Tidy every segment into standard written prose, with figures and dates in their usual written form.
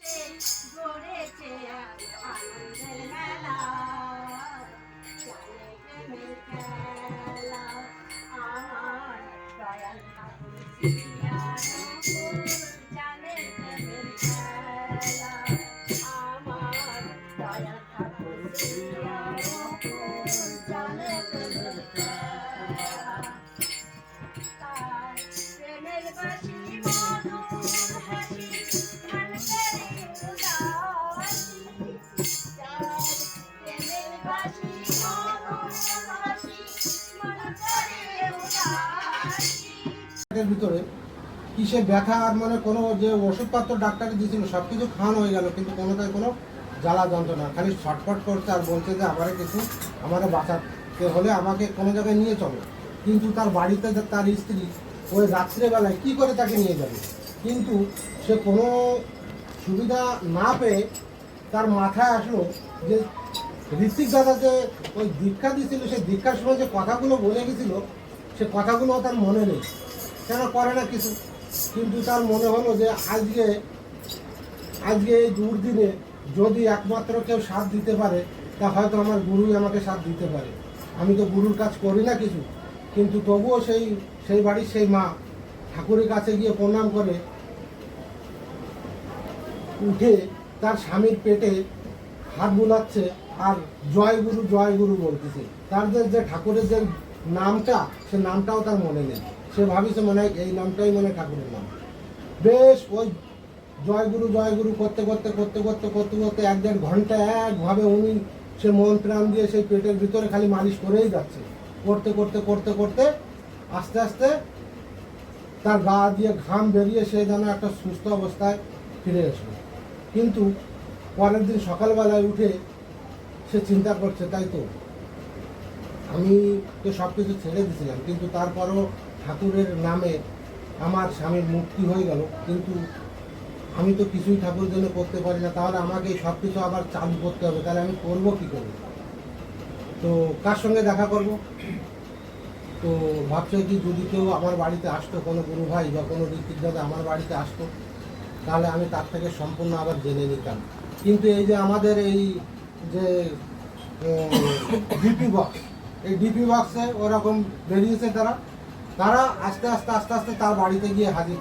গড়েছে আনন্দের মেলা, চলে প্রেমের খেলা। আমার দয়াল ঠাকুর শ্রীয়ানপুর চলে প্রেমের খেলা। আমার দয়াল ঠাকুর শ্রীয়ানপুর চলে প্রেমের খেলা। তার প্রেমের বাঁশি মধুর হাসি ভিতরে কিসে ব্যথা আর মানে কোনো যে ওষুধপত্র ডাক্তারে দিয়েছিল সব কিছু খাওয়ানো হয়ে গেল, কিন্তু কোনোটাই কোনো জ্বালা যন্ত্রণা, খালি ছটফট করছে আর বলছে যে আমারে কিছু আমারে বাঁচাতে হলে আমাকে কোনো জায়গায় নিয়ে চলো। কিন্তু তার বাড়িতে তার স্ত্রী ওই রাত্রেবেলায় কী করে তাকে নিয়ে যাবে, কিন্তু সে কোনো সুবিধা না পেয়ে তার মাথায় আসলো যে ঋত্বিক দাদা যে ওই দীক্ষা দিয়েছিল, সেই দীক্ষার সময় যে কথাগুলো বলে গেছিলো সে কথাগুলো তার মনে নেই, কেন করে না কিছু। কিন্তু তার মনে হলো যে আজকে এই দুর্দিনে যদি একমাত্র কেউ সাথ দিতে পারে তা হয়তো আমার গুরুই আমাকে সাথ দিতে পারে। আমি তো গুরুর কাজ করি না কিছু, কিন্তু তবুও সেই বাড়ির সেই মা ঠাকুরের কাছে গিয়ে প্রণাম করে উঠে তার স্বামীর পেটে হাত বুলাচ্ছে আর জয় গুরু বলতেছে। তার যে ঠাকুরের যে নামটা, সে নামটাও তার মনে নেই। সে ভাবিছে মনে হয় এই নামটাই মনে ঠাকুরের নাম। বেশ ওই জয় গুরু করতে করতে 1-1.5 ঘন্টা একভাবে উনি সে মন প্রাণ দিয়ে সেই পেটের ভিতরে খালি মালিশ করেই যাচ্ছে। করতে আস্তে আস্তে তার গা দিয়ে ঘাম বেরিয়ে সে যেন একটা সুস্থ অবস্থায় ফিরে আসলো। কিন্তু পরের দিন সকালবেলায় উঠে সে চিন্তা করছে, তাই তো আমি তো সব কিছু ছেড়ে দিয়েছিলাম, কিন্তু তারপরও ঠাকুরের নামে আমার স্বামীর মুক্তি হয়ে গেল, কিন্তু আমি তো কিছুই ঠাকুর জন্য করতে পারি না, তাহলে আমাকে সব কিছু আবার চালু করতে হবে, তাহলে আমি করবো কী করে? তো কার সঙ্গে দেখা করব? তো ভাবছে কি যদি কেউ আমার বাড়িতে আসতো, কোনো গুরু ভাই বা কোনো ঋত্বিক দাদা আমার বাড়িতে আসতো, তাহলে আমি তার থেকে সম্পূর্ণ আবার জেনে নিতাম। কিন্তু এই যে আমাদের এই যে ডিপি বক্স, এই ডিপি বক্সে ওরকম বেরিয়েছে তারা আস্তে আস্তে তার বাড়িতে গিয়ে হাজির।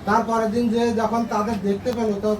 তার পরের দিন যে যখন তাদের দেখতে পেল, তো